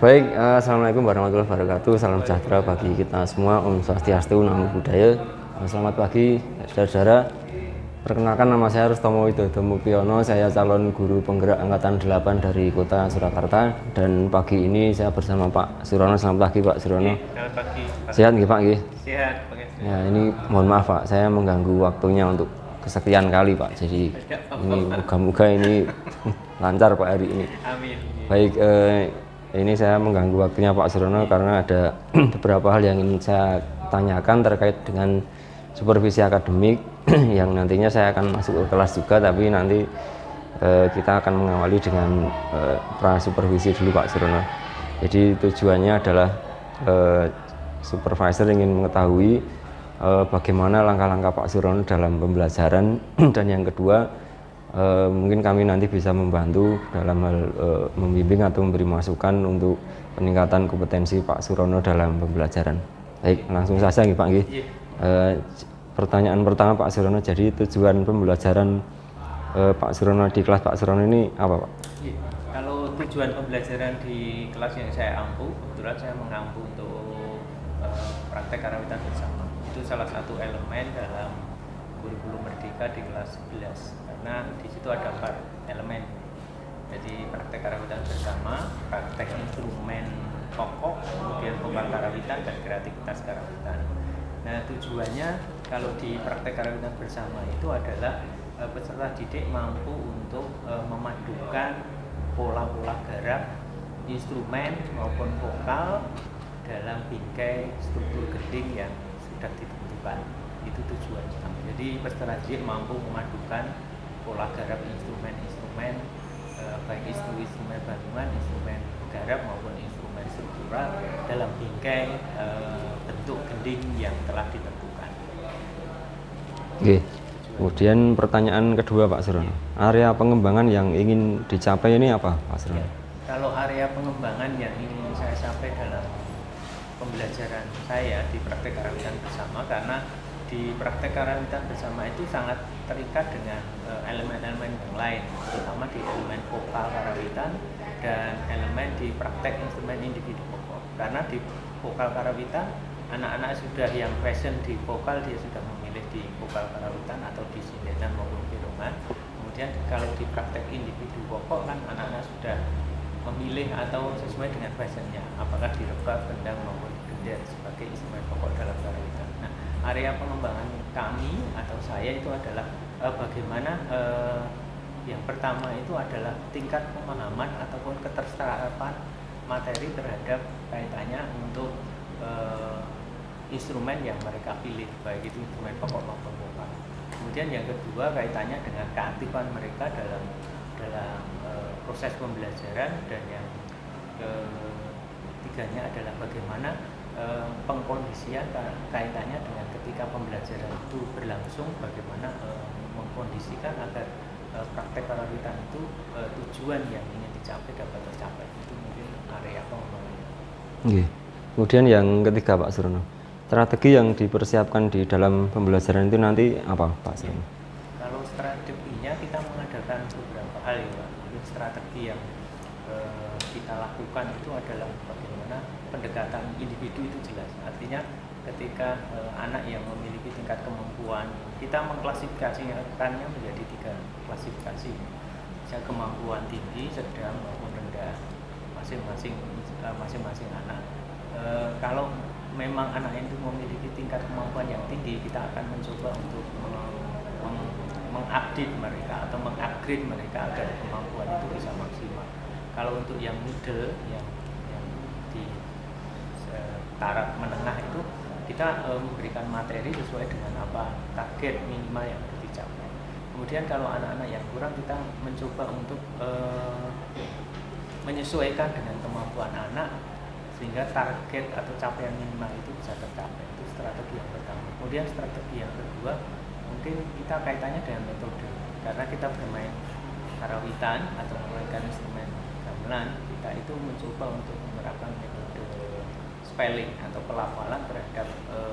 Baik, assalamualaikum warahmatullahi wabarakatuh. Salam sejahtera bagi kita semua. Om Swastiastu, Namo Buddhaya. Selamat pagi, saudara-saudara. Perkenalkan, nama saya Rustomo Widodo Mukiono. Saya calon guru penggerak angkatan 8 dari kota Surakarta. Dan pagi ini saya bersama Pak Surono. Selamat pagi, Pak Surono. Selamat pagi, Pak. Sehat nggih, Pak? Nggih. Sehat, Pak. Ya, ini mohon maaf, Pak. Saya mengganggu waktunya untuk kesekian kali, Pak. Jadi ini moga-moga ini lancar Pak hari ini. Amin. Baik, ini saya mengganggu waktunya Pak Surono karena ada beberapa hal yang ingin saya tanyakan terkait dengan supervisi akademik yang nantinya saya akan masuk ke kelas juga, tapi nanti kita akan mengawali dengan pra-supervisi dulu Pak Surono. Jadi tujuannya adalah supervisor ingin mengetahui bagaimana langkah-langkah Pak Surono dalam pembelajaran dan yang kedua mungkin kami nanti bisa membantu dalam hal membimbing atau memberi masukan untuk peningkatan kompetensi Pak Surono dalam pembelajaran. Baik, langsung saja nih Pak. Pertanyaan pertama Pak Surono, jadi tujuan pembelajaran Pak Surono di kelas Pak Surono ini apa Pak? Kalau tujuan pembelajaran di kelas yang saya ampu, kebetulan saya mengampu untuk praktek karawitan bersama. Itu salah satu elemen dalam kurikulum Merdeka di kelas 11. Karena di situ ada 4 elemen. Jadi praktek karawitan bersama, praktek instrumen pokok, kemudian pokok karawitan dan kreativitas karawitan. Nah, tujuannya kalau di praktek karawitan bersama itu adalah peserta didik mampu untuk memadukan pola-pola garap, instrumen maupun vokal dalam bingkai struktur gending yang sudah ditentukan. Itu tujuannya. Jadi peserta didik mampu memadukan pola garap instrumen-instrumen baik instrumen bangunan, instrumen garap maupun instrumen struktural dalam bingkai bentuk gending yang telah ditentukan. Oke. Kemudian pertanyaan kedua Pak Surono, area pengembangan yang ingin dicapai ini apa Pak Surono? Ya, kalau area pengembangan yang ingin saya capai dalam pembelajaran saya di praktek karawitan bersama, karena di praktek karawitan bersama itu sangat terikat dengan elemen-elemen yang lain, terutama di elemen vokal karawitan dan elemen di praktek instrumen individu pokok. Karena di vokal karawitan, anak-anak sudah yang passion di vokal, dia sudah memilih di vokal karawitan atau di sindetan maupun pirongan. Kemudian kalau di praktek individu pokok kan anak-anak sudah memilih atau sesuai dengan passionnya, apakah di rebab, kendang maupun gender sebagai instrumen pokok dalam karawitan. Nah, area pengembangan kami atau saya itu adalah bagaimana yang pertama itu adalah tingkat pemahaman ataupun keterserapan materi terhadap kaitannya untuk instrumen yang mereka pilih, baik itu instrumen pokok maupun vokal. Kemudian yang kedua kaitannya dengan keaktifan mereka dalam proses pembelajaran, dan yang ketiganya adalah bagaimana pengkondisian kaitannya dengan ketika pembelajaran itu berlangsung, bagaimana mengkondisikan agar praktek karawitan itu tujuan yang ingin dicapai dapat tercapai. Itu mungkin area pengembangannya. Oke. Kemudian yang ketiga Pak Surono, strategi yang dipersiapkan di dalam pembelajaran itu nanti apa Pak Surono? Kalau strateginya kita mengadakan beberapa hal ya Pak. Mungkin strategi yang kita lakukan itu adalah bagaimana pendekatan individu itu jelas. Artinya ketika anak yang memiliki tingkat kemampuan, kita mengklasifikasikannya menjadi 3 klasifikasi. Bisa kemampuan tinggi, sedang maupun rendah masing-masing anak. Kalau memang anak itu memiliki tingkat kemampuan yang tinggi, kita akan mencoba untuk mengupdate mereka atau mengupgrade mereka agar kemampuan itu bisa maksimal. Kalau untuk yang middle, yang di taraf menengah itu kita memberikan materi sesuai dengan apa target minimal yang harus dicapai. Kemudian kalau anak-anak yang kurang, kita mencoba untuk menyesuaikan dengan kemampuan anak sehingga target atau capaian minimal itu bisa tercapai. Itu strategi yang pertama. Kemudian strategi yang kedua, mungkin kita kaitannya dengan metode. Karena kita bermain karawitan atau memainkan instrumen gamelan, kita itu mencoba untuk menerapkan metode spelling atau pelafalan terhadap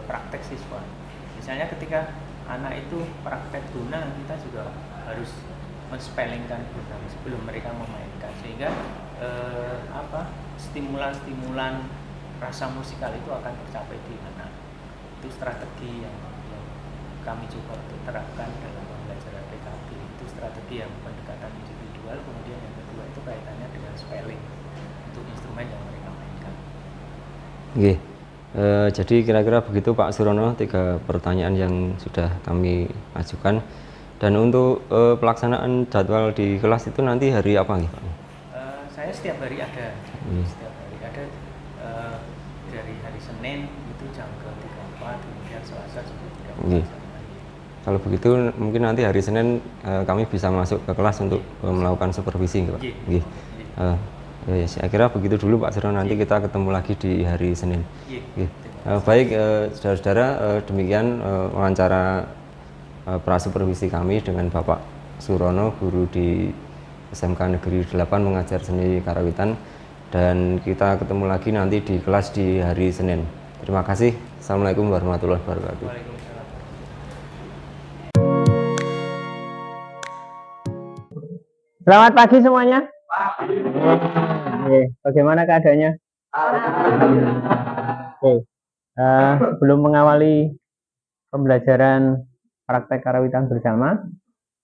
praktek siswa. Misalnya ketika anak itu praktek guna, kita juga harus menspellingkan guna sebelum mereka memainkan, sehingga stimulan-stimulan rasa musikal itu akan tercapai di mana. Itu strategi yang kami coba untuk terapkan dalam pembelajaran PKB. Itu strategi yang pendekatan individual. Kemudian yang kedua itu kaitannya dengan spelling untuk instrumen yang mereka mainkan. Oke. Jadi kira-kira begitu Pak Surono, 3 pertanyaan yang sudah kami ajukan. Dan untuk pelaksanaan jadwal di kelas itu nanti hari apa nih Pak? Saya setiap hari ada, dari hari Senin itu jam ke 34, kemudian Selasa juga 34. Kalau begitu mungkin nanti hari Senin kami bisa masuk ke kelas untuk melakukan supervisi Pak. Ya, saya kira begitu dulu Pak Surono, nanti kita ketemu lagi di hari Senin. Baik saudara-saudara, demikian wawancara prasupervisi kami dengan Bapak Surono, guru di SMK Negeri 8 mengajar seni karawitan, dan kita ketemu lagi nanti di kelas di hari Senin. Terima kasih. Assalamualaikum warahmatullahi wabarakatuh. Selamat pagi semuanya. Bagaimana keadaannya? Sebelum mengawali pembelajaran praktek karawitan bersama,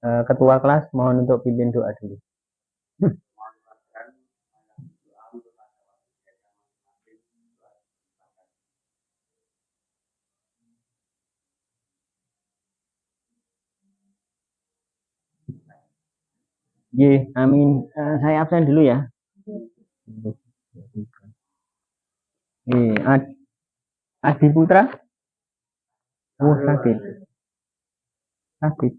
ketua kelas mohon untuk pimpin doa dulu. Amin. Saya absen dulu ya. Adi Putra. Sakit.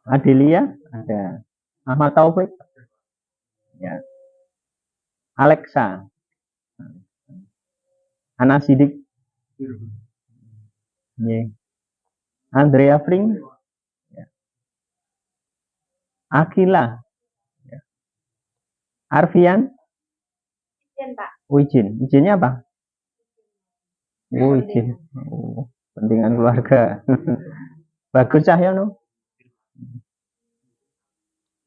Adelia ada. Ahmad Taufik. Ya. Alexa. Ana Sidik. Andrea Fring. Akila. Arfian. Wijin. Wijinnya apa? Wijin. Pentingan keluarga. Bagus Cahyono.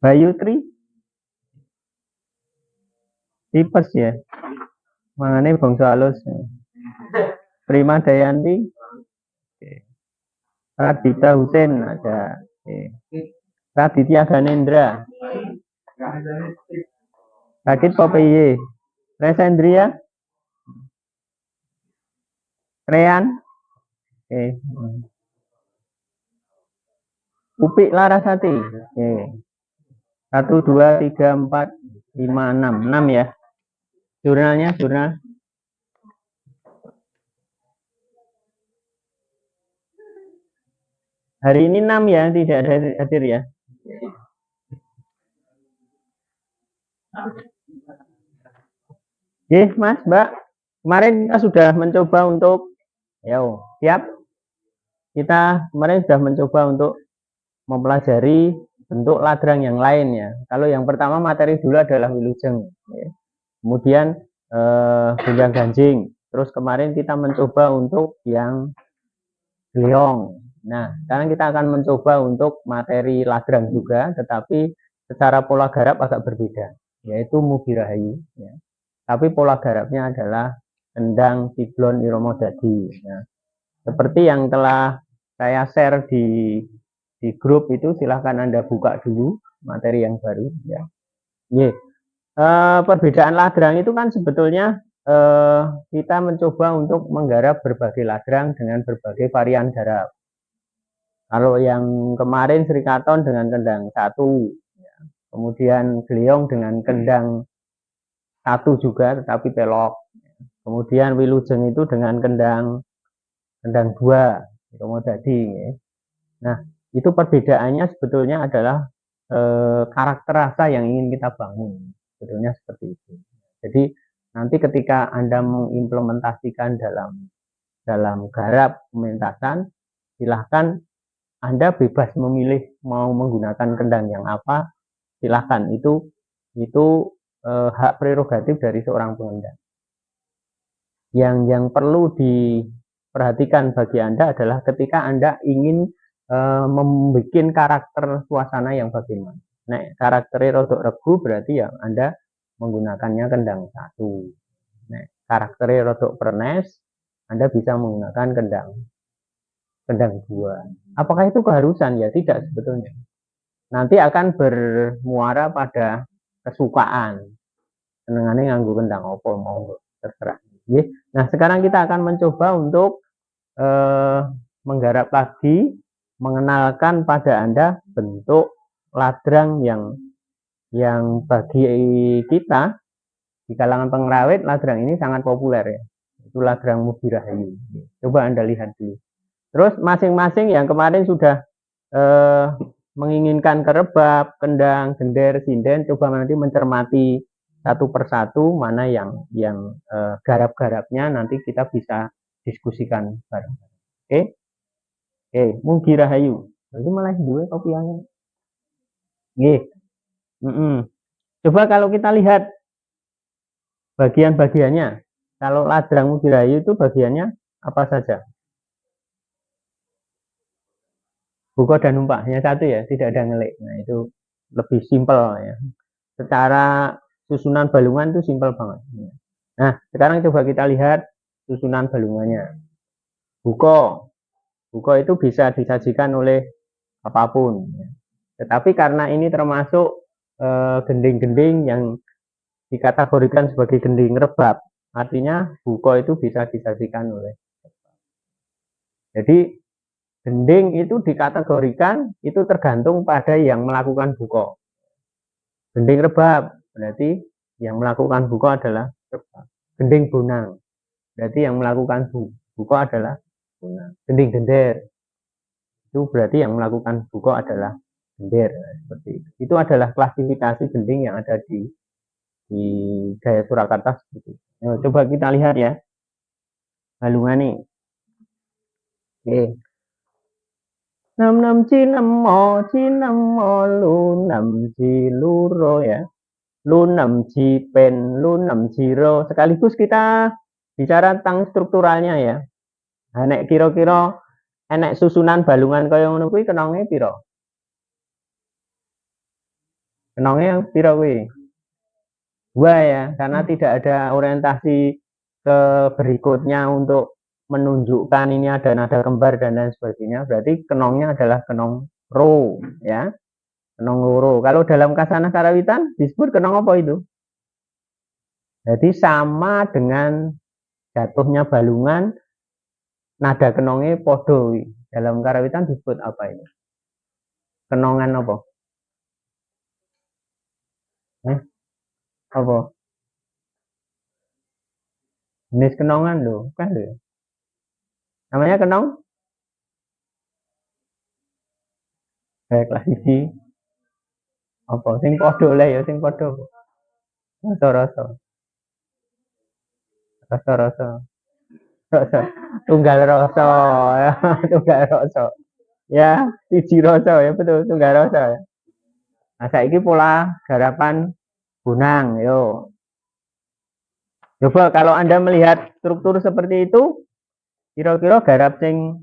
Bayu Tri. Tipes ya. Mangane bangsa halus. Prima Dayanti. Radita Husin ada. Raditya Ganendra. Radit Popeye. Resendria. Rean. Upik Larasati. 1, 2, 3, 4, 5, 6. 6 ya. Jurnal. Hari ini 6 ya, tidak ada hadir ya. Mas, Mbak. Kemarin kita sudah mencoba untuk siap. Kita kemarin sudah mencoba untuk mempelajari bentuk ladrang yang lain ya. Kalau yang pertama materi dulu adalah wilujeng. Kemudian gunjang ganjing. Terus kemarin kita mencoba untuk yang gleong. Nah, sekarang kita akan mencoba untuk materi ladrang juga, tetapi secara pola garap agak berbeda, yaitu Mugi Rahayu. Ya. Tapi pola garapnya adalah kendang, siblon, iromo dadi. Ya. Seperti yang telah saya share di grup itu, silahkan Anda buka dulu materi yang baru. Ya. Perbedaan ladrang itu kan sebetulnya kita mencoba untuk menggarap berbagai ladrang dengan berbagai varian garap. Kalau yang kemarin Srikaton dengan kendang 1, ya. Kemudian gleong dengan kendang 1 juga tetapi pelok. Kemudian wilujeng itu dengan kendang 2, iromo dadi. Ya. Nah, itu perbedaannya sebetulnya adalah karakter rasa yang ingin kita bangun. Sebetulnya seperti itu. Jadi nanti ketika Anda mengimplementasikan dalam garap pementasan, silahkan Anda bebas memilih mau menggunakan kendang yang apa, silahkan. Itu hak prerogatif dari seorang pengendang. Yang perlu diperhatikan bagi Anda adalah ketika Anda ingin membuat karakter suasana yang bagaimana. Nah, karakternya rodok regu berarti ya Anda menggunakannya kendang 1. Nah, karakternya rodok pernes, Anda bisa menggunakan kendang 2. Apakah itu keharusan? Ya tidak sebetulnya. Nanti akan bermuara pada kesukaan. Senengannya nganggo kendang opo mau terserah. Nah, sekarang kita akan mencoba untuk menggarap lagi, mengenalkan pada Anda bentuk ladrang yang bagi kita di kalangan pengrawit ladrang ini sangat populer ya. Itu ladrang Mugi Rahayu. Coba Anda lihat dulu. Terus masing-masing yang kemarin sudah menginginkan kerebab, kendang, gender, sinden, coba nanti mencermati satu persatu mana yang garap-garapnya nanti kita bisa diskusikan bareng. Oke, Mugi Rahayu. Itu malah dua kopiannya. Coba kalau kita lihat bagian-bagiannya. Kalau ladrang Mugi Rahayu itu bagiannya apa saja? Buko dan numpak, hanya satu ya, tidak ada ngelik. Nah, itu lebih simpel ya. Secara susunan balungan itu simpel banget. Nah, sekarang coba kita lihat susunan balungannya. Buko itu bisa disajikan oleh apapun. Tetapi karena ini termasuk gending-gending yang dikategorikan sebagai gending rebab, artinya buko itu bisa disajikan oleh. Jadi gending itu dikategorikan itu tergantung pada yang melakukan buko. Gending rebab berarti yang melakukan buko adalah rebab. Gending bonang berarti yang melakukan buko adalah bonang. Gending gender itu berarti yang melakukan buko adalah gender. Seperti itu. Itu adalah klasifikasi gending yang ada di Gaya Surakarta seperti itu. Nah, coba kita lihat ya balungan nih. Oke. Nam cinemo lu nam ciluro ya. Lu nam cipen, lu nam ciro. Sekaligus kita bicara tentang strukturalnya ya. Nah, nek kira-kira enek susunan balungan kaya ngono kuwi kenonge pira? Kenonge pira kuwi? 2 ya, karena tidak ada orientasi ke berikutnya untuk menunjukkan ini ada nada kembar dan lain sebagainya. Berarti kenongnya adalah kenong ro ya. Kenong loro. Kalau dalam Kasanah Karawitan disebut kenong apa itu? Jadi sama dengan jatuhnya balungan nada kenongnya podo. Dalam Karawitan disebut apa ini? Kenongan apa? Apa? Jenis kenongan loh, kan loh. Namanya kenong? Klasisi apa? Sing podo lah ya, sing podo. Rasa-rasa. Tunggal rasa ya, tunggal rasa. Ya, siji rasa ya, betul, tunggal rasa ya. Nah, saiki pola garapan bonang yo. Coba kalau Anda melihat struktur seperti itu, kira-kira garap sing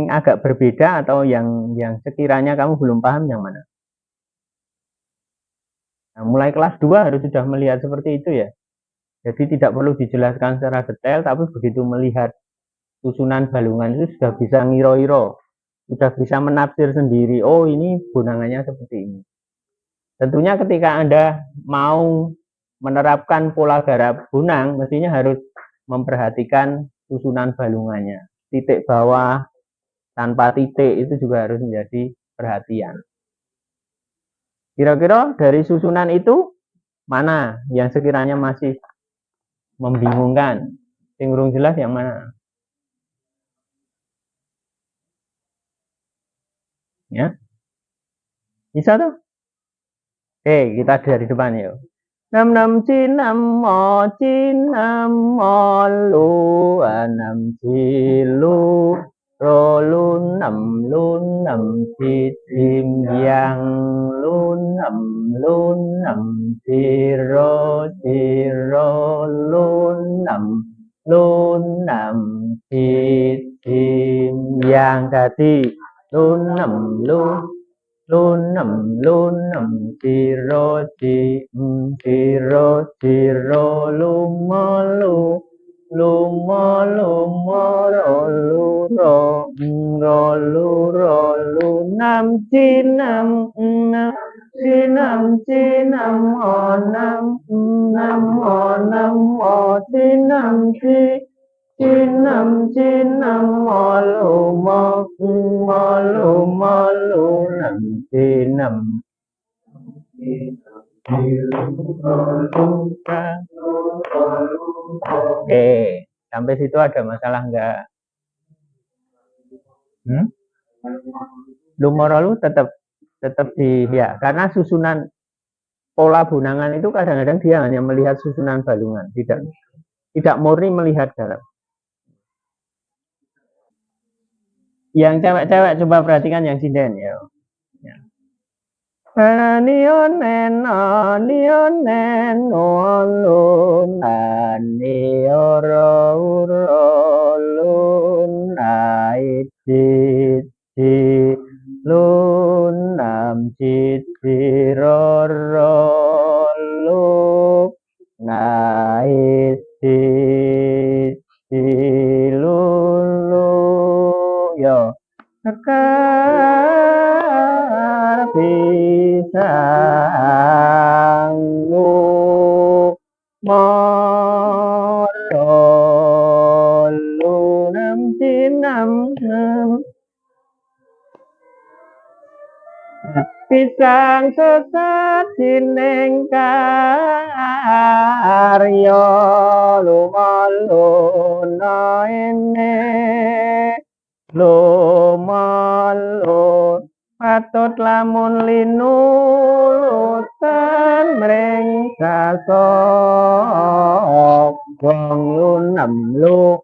agak berbeda atau yang sekiranya kamu belum paham yang mana? Nah, mulai kelas 2 harus sudah melihat seperti itu ya. Jadi tidak perlu dijelaskan secara detail, tapi begitu melihat susunan balungan itu sudah bisa ngiro-iro, sudah bisa menafsir sendiri. Oh, ini bonangannya seperti ini. Tentunya ketika Anda mau menerapkan pola garap bonang, mestinya harus memperhatikan susunan balungannya. Titik bawah tanpa titik itu juga harus menjadi perhatian. Kira-kira dari susunan itu mana yang sekiranya masih membingungkan? Yang belum jelas yang mana? Ya, bisa tuh. Oke, kita dari depan yuk. Nam cinamo lu anam cilu rolun nam citim yang lunam ciro lunam citim yang tadi lunam lunem lunem ciro ciro ciro lumolu lumo lumo ro lunam cinam nam cinam cinam onam nam onam o cinam cinam cinam malu malu malu nam cinam. Oke, sampai situ ada masalah enggak? Lumorolu tetap di ya, karena susunan pola bunangan itu kadang-kadang dia hanya melihat susunan balungan, tidak murni melihat dalam. Yang cewek-cewek coba perhatikan yang sinden ya. Nionen nionen lunan nioro lunai cici lunam cici roro lunai cici lulu yo sekar pisang moro nam cinam pisang sesat sining karyo lumaluna ene lumalun patut lamun linulutan mring kasok wong lunem lu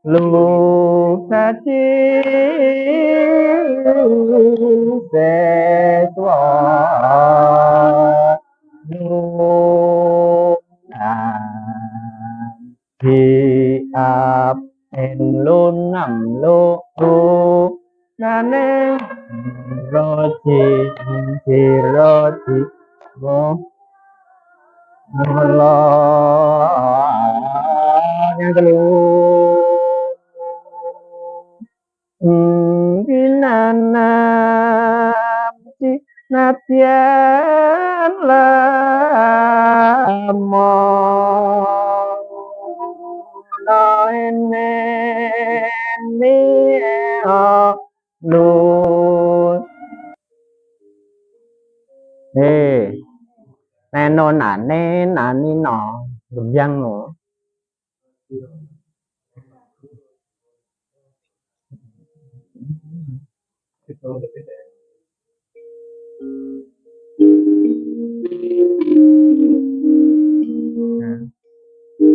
lu saci seswa lu siap en lunam lu nane roti yang kedua Ginanam napian lamo noenen lu neno nane nani no gemjang no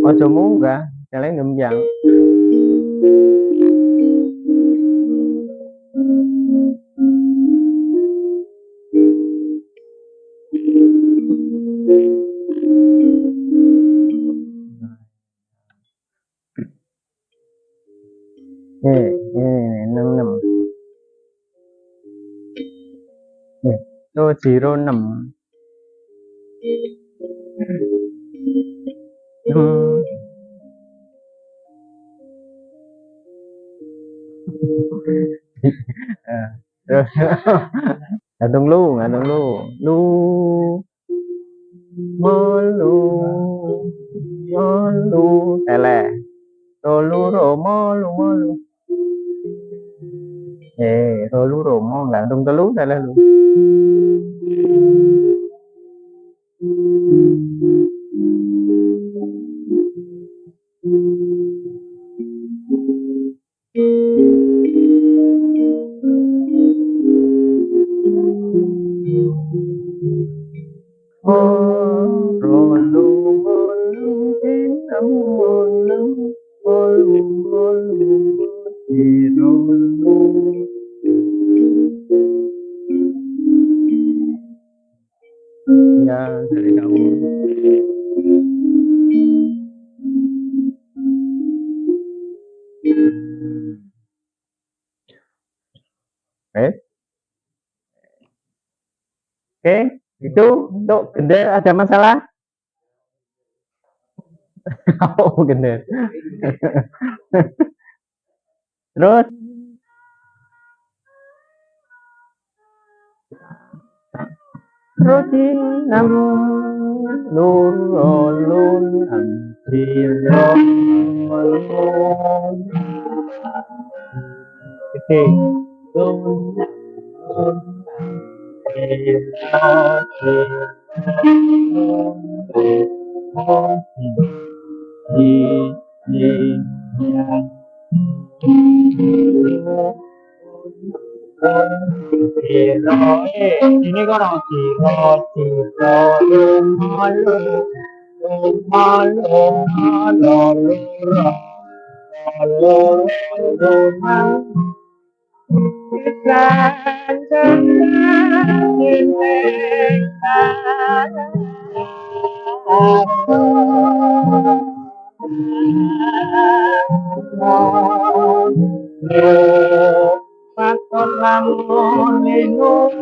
ojo munggah jalan gemjang enam to 06 gantung lu molu tele tolu romo lu tolu romo gantung telu tele lu ya dari kamu Oke, itu untuk gender ada masalah? Oh, gender. Terus roti nam lurolun ambilon oke lun lun ini kan roti roti rolung malu malu malu malu Pakon lamun linung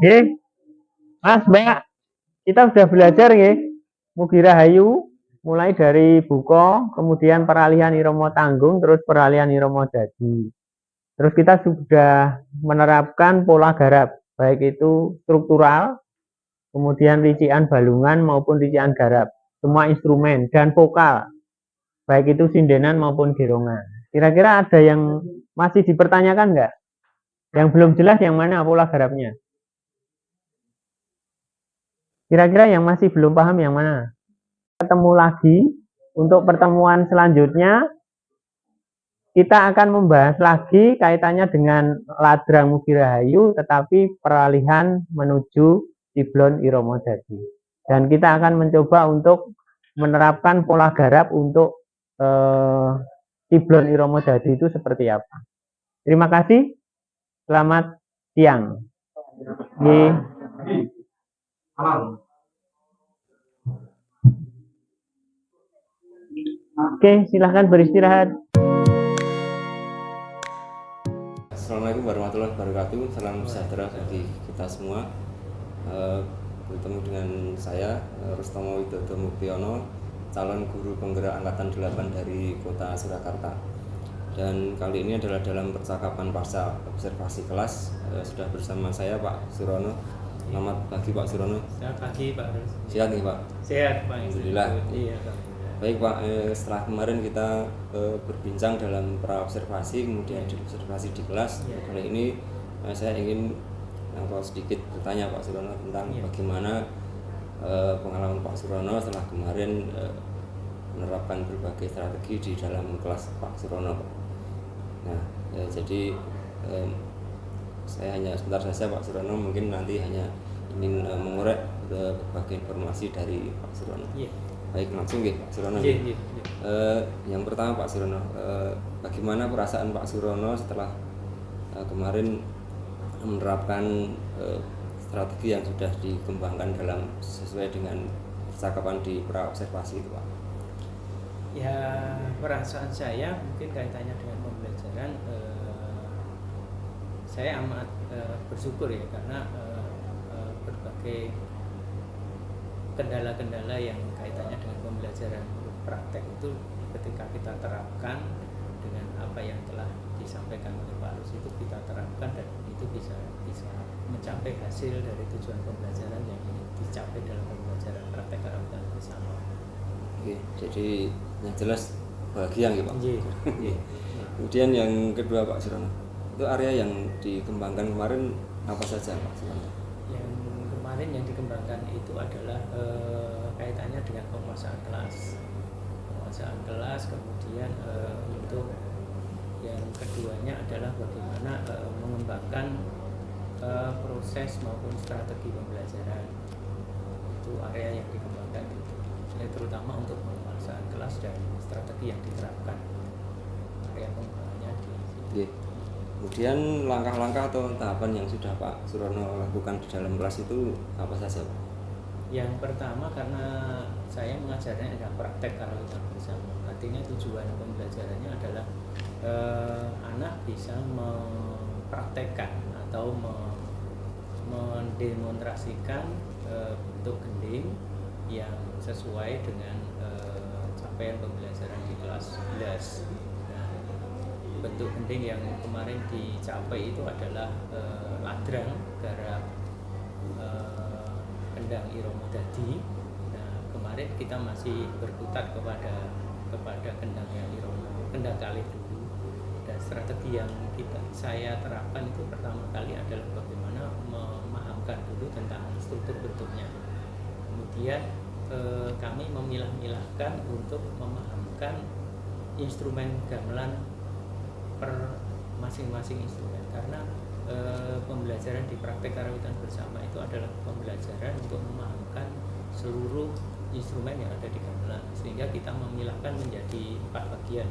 Oke, Mas, Mbak, kita sudah belajar ya, Mugi Rahayu, mulai dari buko, kemudian peralihan irama tanggung, terus peralihan irama dadi. Terus kita sudah menerapkan pola garap, baik itu struktural, kemudian rician balungan maupun rician garap, semua instrumen dan vokal, baik itu sindenan maupun gerongan. Kira-kira ada yang masih dipertanyakan nggak? Yang belum jelas yang mana pola garapnya? Kira-kira yang masih belum paham yang mana? Ketemu lagi, untuk pertemuan selanjutnya kita akan membahas lagi kaitannya dengan ladrang Mugi Rahayu, tetapi peralihan menuju Ciblon Irama Dadi. Dan kita akan mencoba untuk menerapkan pola garap untuk Ciblon Irama Dadi itu seperti apa. Terima kasih. Selamat siang. Oke, silahkan beristirahat. Assalamualaikum warahmatullahi wabarakatuh. Salam sejahtera bagi kita semua. Bertemu dengan saya Rustomo Widodo Muktiono, calon guru penggerak angkatan 8 dari kota Surakarta. Dan kali ini adalah dalam percakapan pasca observasi kelas. Sudah bersama saya Pak Surono Selamat pagi Pak Surono. Selamat pagi Pak Rus. Sehat nih Pak? Sehat Pak. Alhamdulillah. Iya, Alhamdulillah. Baik Pak, setelah kemarin kita berbincang dalam pra-observasi, kemudian diobservasi di kelas. Iya. Kali ini saya ingin sedikit bertanya Pak Surono tentang Iya. bagaimana pengalaman Pak Surono setelah kemarin menerapkan berbagai strategi di dalam kelas Pak Surono Pak. Nah, jadi saya hanya sebentar saja Pak Surono, mungkin nanti hanya ingin mengorek berbagai informasi dari Pak Surono. Iya. Baik, langsung ya Pak Surono. Iya, iya, iya. Yang pertama Pak Surono, bagaimana perasaan Pak Surono setelah kemarin menerapkan strategi yang sudah dikembangkan dalam sesuai dengan percakapan di pra-observasi itu Pak? Ya, perasaan saya mungkin kaitannya dengan pembelajaran, saya amat bersyukur ya, karena berbagai kendala-kendala yang kaitannya dengan pembelajaran praktek itu ketika kita terapkan dengan apa yang telah disampaikan oleh Pak Rus itu kita terapkan, dan itu bisa mencapai hasil dari tujuan pembelajaran yang ingin dicapai dalam pembelajaran praktek karawatan bersama. Oke, jadi yang jelas bahagia ya Pak. Iya. Kemudian yang kedua Pak Surono, itu area yang dikembangkan kemarin apa saja Pak Surono? Yang kemarin yang dikembangkan itu adalah kaitannya dengan penguasaan kelas, kemudian untuk yang keduanya adalah bagaimana mengembangkan proses maupun strategi pembelajaran. Itu area yang dikembangkan itu, ya, terutama untuk penguasaan kelas dan strategi yang diterapkan. Area pengembangannya di Oke. Kemudian langkah-langkah atau tahapan yang sudah Pak Surono lakukan di dalam kelas itu apa saja Pak? Yang pertama, karena saya mengajarnya adalah praktek karawatan bersama, artinya tujuan pembelajarannya adalah anak bisa mempraktekkan atau mendemonstrasikan bentuk gending yang sesuai dengan capaian pembelajaran di kelas 11. Nah, bentuk gending yang kemarin dicapai itu adalah ladrang garap kendang irama dadi. Nah, kemarin kita masih berkutat kepada kendang yang irama, kendang kalih dulu. Dan strategi yang saya terapkan itu pertama kali adalah bagaimana memahamkan dulu tentang struktur bentuknya. Kemudian kami memilah-milahkan untuk memahamkan instrumen gamelan per masing-masing instrumen, karena pembelajaran di praktek karawitan bersama itu adalah pembelajaran untuk memahamkan seluruh instrumen yang ada di gamelan, sehingga kita memilahkan menjadi 4 bagian,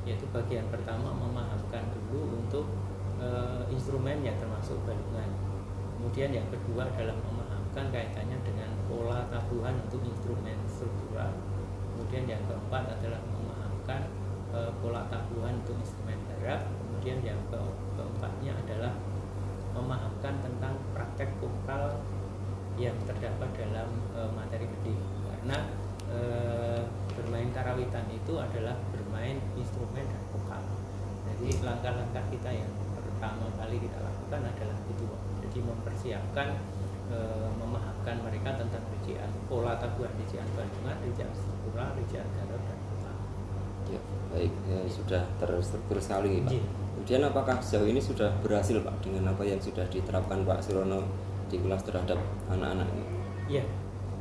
yaitu bagian pertama memahamkan dulu untuk instrumennya termasuk balungan. Kemudian yang kedua adalah memahamkan kaitannya dengan pola tabuhan untuk instrumen struktural. Kemudian yang keempat adalah memahamkan pola tabuhan untuk instrumen garap. Kemudian yang keempatnya adalah memahamkan tentang praktek vokal yang terdapat dalam materi gending, karena bermain karawitan itu adalah bermain instrumen dan vokal. Jadi langkah-langkah kita yang pertama kali kita lakukan adalah itu, jadi mempersiapkan memahamkan mereka tentang rincian pola tabuhan, rincian balungan, rincian struktural, rincian garap dan vokal. Ya, baik, ya, sudah terstruktur sekali Pak. Iya. Kemudian apakah sejauh ini sudah berhasil Pak dengan apa yang sudah diterapkan Pak Surono di kelas terhadap anak-anak ini? Ya,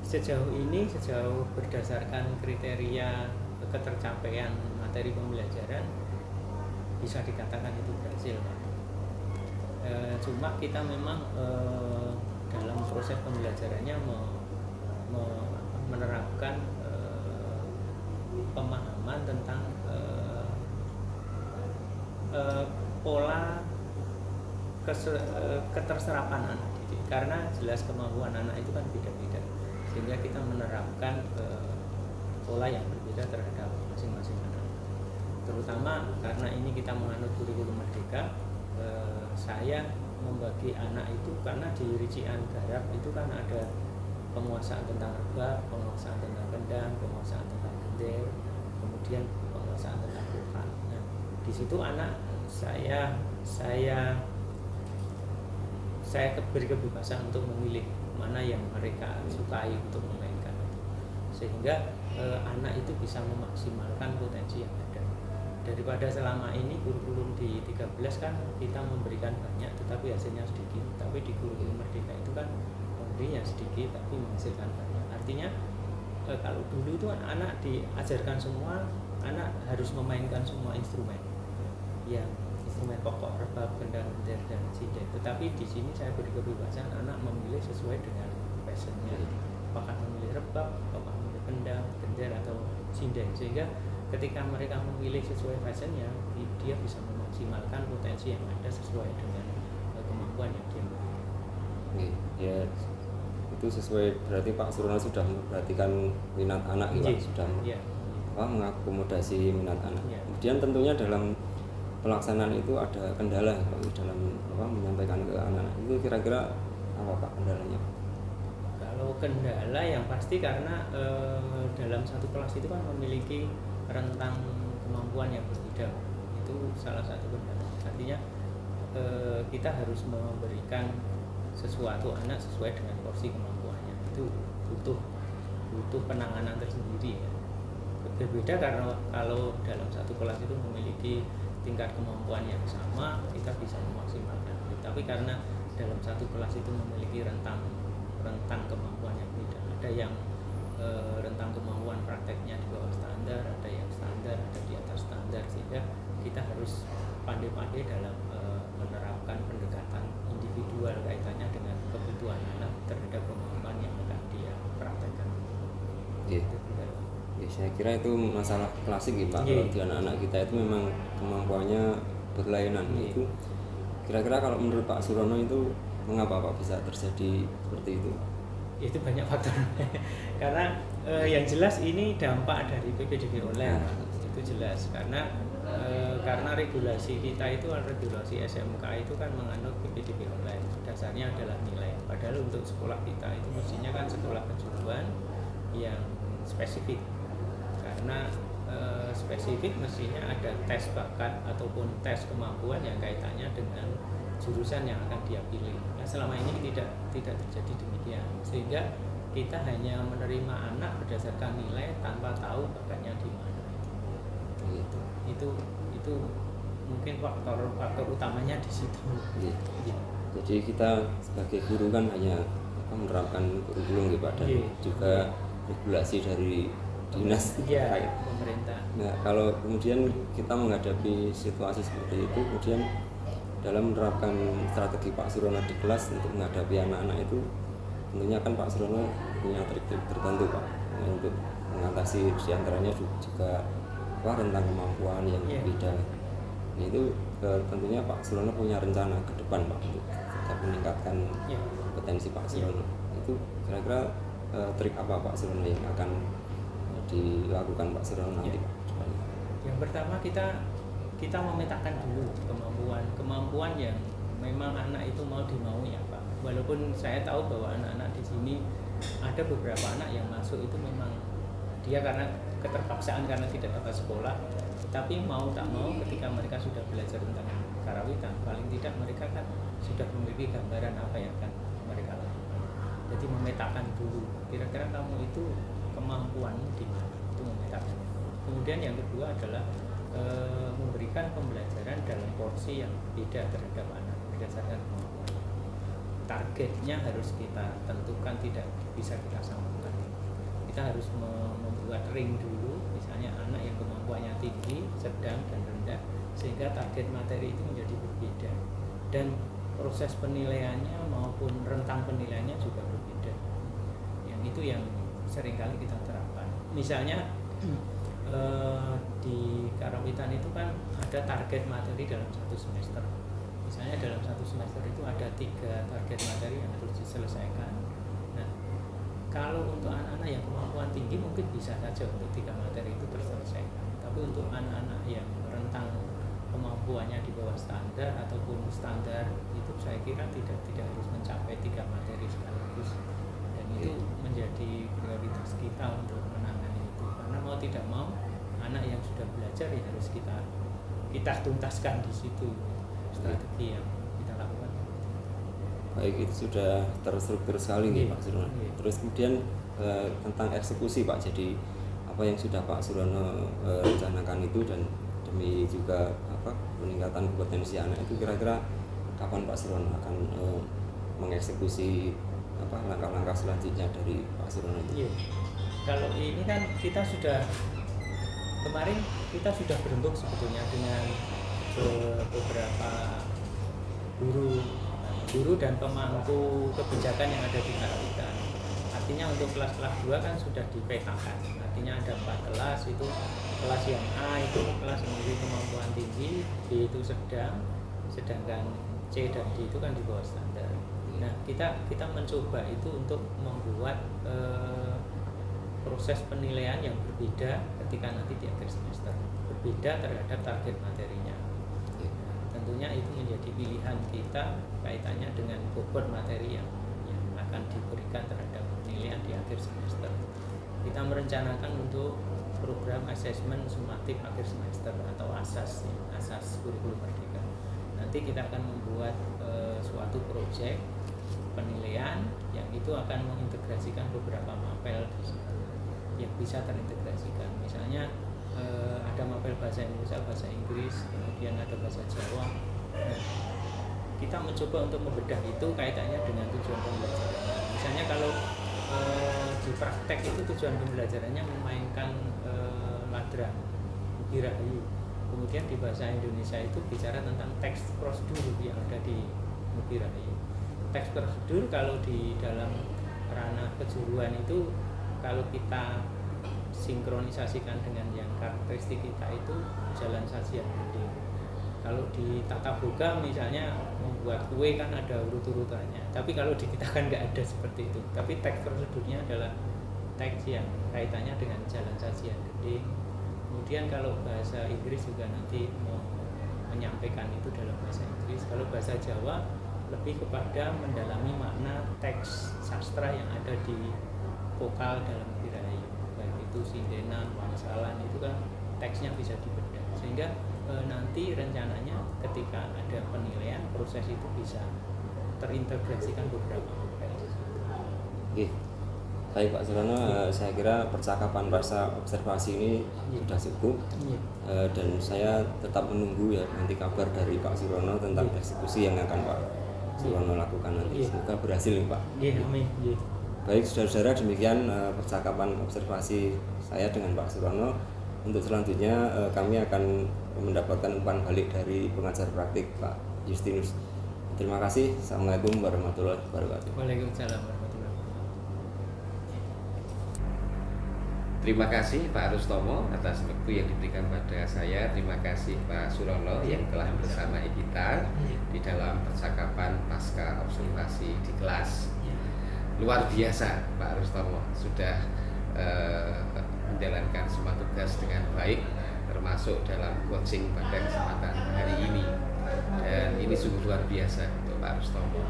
sejauh berdasarkan kriteria ketercapaian materi pembelajaran bisa dikatakan itu berhasil Pak. Cuma kita memang dalam proses pembelajarannya menerapkan pemahaman tentang pola keterserapan anak didik, karena jelas kemampuan anak itu kan beda-beda, sehingga kita menerapkan pola yang berbeda terhadap masing-masing anak. Terutama karena ini kita menganut kurikulum merdeka, saya membagi anak itu karena di rincian garap itu kan ada penguasaan tentang rebab, penguasaan tentang kendang, penguasaan tentang gender, kemudian penguasaan tentang vokal. Nah, di situ anak saya saya beri kebebasan untuk memilih mana yang mereka sukai untuk memainkan, sehingga anak itu bisa memaksimalkan potensi yang ada. Daripada selama ini kurikulum di 13 kan kita memberikan banyak tetapi hasilnya sedikit, tapi di kurikulum Merdeka itu kan memberinya sedikit tapi menghasilkan banyak. Artinya kalau dulu itu anak diajarkan semua, anak harus memainkan semua instrumen, yang instrumen pokok, rebab, gendang, gender, dan sinden. Tetapi di sini saya beri kebebasan anak memilih sesuai dengan passionnya, apakah memilih rebab, apakah memilih gendang, gender, atau sinden, sehingga ketika mereka memilih sesuai passionnya, dia bisa memaksimalkan potensi yang ada sesuai dengan kemampuan yang dia miliki. Ya, itu sesuai, berarti Pak Surono sudah memperhatikan minat anak ya, Pak? Sudah mengakomodasi minat anak. Kemudian tentunya dalam pelaksanaan itu ada kendala Pak, dalam menyampaikan ke anak-anak itu, kira-kira apa Pak kendalanya? Kalau kendala yang pasti karena dalam satu kelas itu kan memiliki rentang kemampuan yang berbeda, itu salah satu kendala. Artinya kita harus memberikan sesuatu anak sesuai dengan porsi kemampuannya, itu butuh penanganan tersendiri ya. Berbeda karena kalau dalam satu kelas itu memiliki tingkat kemampuan yang sama, kita bisa memaksimalkan. Tapi karena dalam satu kelas itu memiliki rentang kemampuan yang beda, ada yang rentang kemampuan prakteknya di bawah standar, ada yang standar, ada di atas standar, sehingga kita harus pandai-pandai dalam menerapkan pendekatan individual kaitannya dengan kebutuhan anak terhadap kemampuan yang akan dia praktekkan. Saya kira itu masalah klasik ya Pak, kalau di anak-anak kita itu memang kemampuannya berlainan. Itu kira-kira kalau menurut Pak Surono itu mengapa Pak bisa terjadi seperti itu? Itu banyak faktor karena yang jelas ini dampak dari PPDB online, itu jelas karena regulasi kita itu, regulasi SMK itu kan menganut PPDB online, dasarnya adalah nilai, padahal untuk sekolah kita itu mestinya kan sekolah kejuruan yang spesifik, karena spesifik mestinya ada tes bakat ataupun tes kemampuan yang kaitannya dengan jurusan yang akan dia pilih. Nah, selama ini tidak terjadi demikian, sehingga kita hanya menerima anak berdasarkan nilai tanpa tahu bakatnya di mana. Itu mungkin faktor utamanya di situ. Jadi kita sebagai guru kan hanya menerapkan kurikulum ya Pak, dan juga regulasi dari dinas terkait pemerintah. Nah, kalau kemudian kita menghadapi situasi seperti itu, kemudian dalam menerapkan strategi Pak Surono di kelas untuk menghadapi anak-anak itu, tentunya kan Pak Surono punya trik-trik tertentu Pak untuk mengatasi, diantaranya juga rentang kemampuan yang berbeda. Nah, itu tentunya Pak Surono punya rencana ke depan Pak untuk tetap meningkatkan potensi Pak Surono. Itu kira-kira trik apa Pak Surono yang akan dilakukan Pak Surono nanti Pak? Yang pertama kita memetakan dulu kemampuan yang memang anak itu mau dimaunya Pak. Walaupun saya tahu bahwa anak-anak di sini ada beberapa anak yang masuk itu memang dia karena keterpaksaan karena tidak dapat sekolah, tapi mau tak mau ketika mereka sudah belajar tentang karawitan, paling tidak mereka kan sudah memiliki gambaran apa yang akan mereka lakukan. Jadi memetakan dulu kira-kira kamu itu kemampuanmu di mana, itu memetakan. Kemudian yang kedua adalah memberikan pembelajaran dalam porsi yang beda terhadap anak berdasarkan kemampuan. Targetnya harus kita tentukan, tidak bisa kita samakan. Kita harus membuat ring dulu, misalnya anak yang kemampuannya tinggi, sedang, dan rendah, sehingga target materi itu menjadi berbeda, dan proses penilaiannya maupun rentang penilaiannya juga berbeda. Yang itu yang seringkali kita terapkan. Misalnya di karawitan itu kan ada target materi dalam satu semester. Misalnya dalam satu semester itu ada 3 target materi yang harus diselesaikan. Nah, kalau untuk anak-anak yang kemampuan tinggi mungkin bisa saja untuk 3 materi itu terselesaikan. Tapi untuk anak-anak yang rentang kemampuannya di bawah standar ataupun standar, itu saya kira tidak harus mencapai 3 materi sekaligus. Dan itu menjadi prioritas kita untuk menangani itu. Karena mau tidak mau anak yang sudah belajar ya harus kita tuntaskan di situ strategi yang kita lakukan. Baik, itu sudah terstruktur sekali nih Pak Surono. Terus kemudian tentang eksekusi Pak, jadi apa yang sudah Pak Surono rencanakan itu dan demi juga peningkatan kompetensi anak itu, kira-kira kapan Pak Surono akan mengeksekusi langkah-langkah selanjutnya dari Pak Surono itu? Iya. Kalau ini kan kita sudah kemarin kita sudah berembuk sebetulnya dengan beberapa guru dan pemangku kebijakan yang ada di Karawitan. Artinya untuk kelas-kelas 2 kan sudah dipetakan. Artinya ada 4 kelas, itu kelas yang A itu kelas yang memiliki kemampuan tinggi, B itu sedang, sedangkan C dan D itu kan di bawah standar. Nah, kita mencoba itu untuk membuat proses penilaian yang berbeda ketika nanti di akhir semester, berbeda terhadap target materinya. Tentunya itu menjadi pilihan kita kaitannya dengan bobot materi yang akan diberikan terhadap penilaian di akhir semester. Kita merencanakan untuk program asesmen sumatif akhir semester atau ASAS, ASAS Kurikulum Merdeka. Nanti kita akan membuat suatu proyek penilaian yang itu akan mengintegrasikan beberapa mapel di situ yang bisa terintegrasikan. Misalnya ada mapel bahasa Indonesia, bahasa Inggris, kemudian ada bahasa Jawa. Nah, kita mencoba untuk membedah itu kaitannya dengan tujuan pembelajarannya. Misalnya kalau di praktek itu tujuan pembelajarannya memainkan ladrang, Mugi Rahayu. Kemudian di bahasa Indonesia itu bicara tentang teks prosedur yang ada di Mugi Rahayu. Teks prosedur kalau di dalam ranah kejuruan itu kalau kita sinkronisasikan dengan yang karakteristik kita itu jalan sajian gending. Kalau di tata boga misalnya membuat kue kan ada urut-urutannya, tapi kalau di kita kan nggak ada seperti itu. Tapi teks prosedurnya adalah teks yang kaitannya dengan jalan sajian gending. Kemudian kalau bahasa Inggris juga nanti mau menyampaikan itu dalam bahasa Inggris. Kalau bahasa Jawa lebih kepada mendalami makna teks sastra yang ada di vokal dalam Rahayu, baik itu sindenan, wangsalan, itu kan teksnya bisa dibedah sehingga nanti rencananya ketika ada penilaian proses itu bisa terintegrasikan beberapa mapel. Oke. Baik Pak Surono, saya kira percakapan rasa observasi ini sudah cukup. Dan saya tetap menunggu ya nanti kabar dari Pak Surono tentang eksekusi yang akan Pak Surono lakukan nanti. Semoga berhasil nih Pak. Amin. Baik saudara-saudara, demikian percakapan observasi saya dengan Pak Surono. Untuk selanjutnya kami akan mendapatkan umpan balik dari pengajar praktik Pak Justinus. Terima kasih. Assalamualaikum warahmatullahi wabarakatuh. Waalaikumsalam warahmatullahi wabarakatuh. Terima kasih Pak Rustomo atas waktu yang diberikan pada saya. Terima kasih Pak Surono yang telah bersama kita di dalam percakapan pasca observasi di kelas. Luar biasa Pak Rustomo, sudah menjalankan semua tugas dengan baik, termasuk dalam coaching pada kesempatan hari ini. Dan ini sungguh luar biasa untuk Pak Rustomo.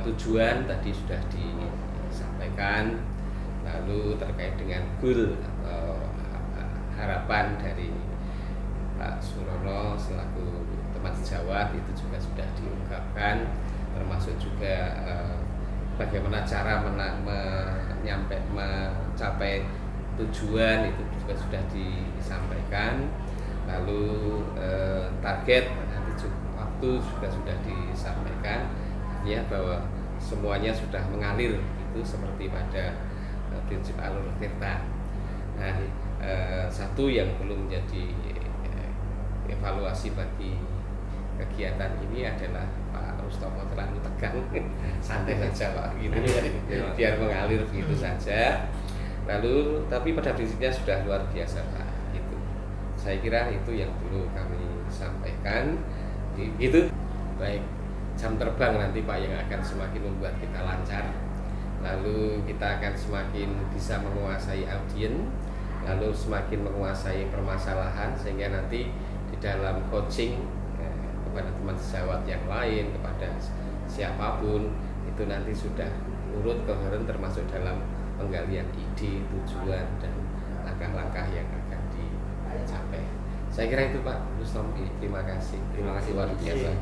Tujuan tadi sudah disampaikan, lalu terkait dengan goal atau harapan dari Pak Surono selaku teman sejawat itu juga sudah diungkapkan, termasuk juga bagaimana cara mencapai tujuan itu juga sudah disampaikan. Lalu target nanti waktu juga sudah disampaikan, ya bahwa semuanya sudah mengalir itu seperti pada prinsip alur tirta. Nah, satu yang belum menjadi evaluasi bagi kegiatan ini adalah Pak Rustomo terlalu tegang, santai saja Pak, gitu biar mengalir begitu saja. Lalu tapi pada prinsipnya sudah luar biasa Pak, gitu. Saya kira itu yang perlu kami sampaikan, gitu. Baik, jam terbang nanti Pak yang akan semakin membuat kita lancar. Lalu kita akan semakin bisa menguasai audien, lalu semakin menguasai permasalahan, sehingga nanti di dalam coaching kepada teman sejawat yang lain, kepada siapapun itu nanti sudah urut koheren, termasuk dalam penggalian ide, tujuan, dan langkah-langkah yang akan dicapai. Saya kira itu Pak Rustomo. Terima kasih luar biasa.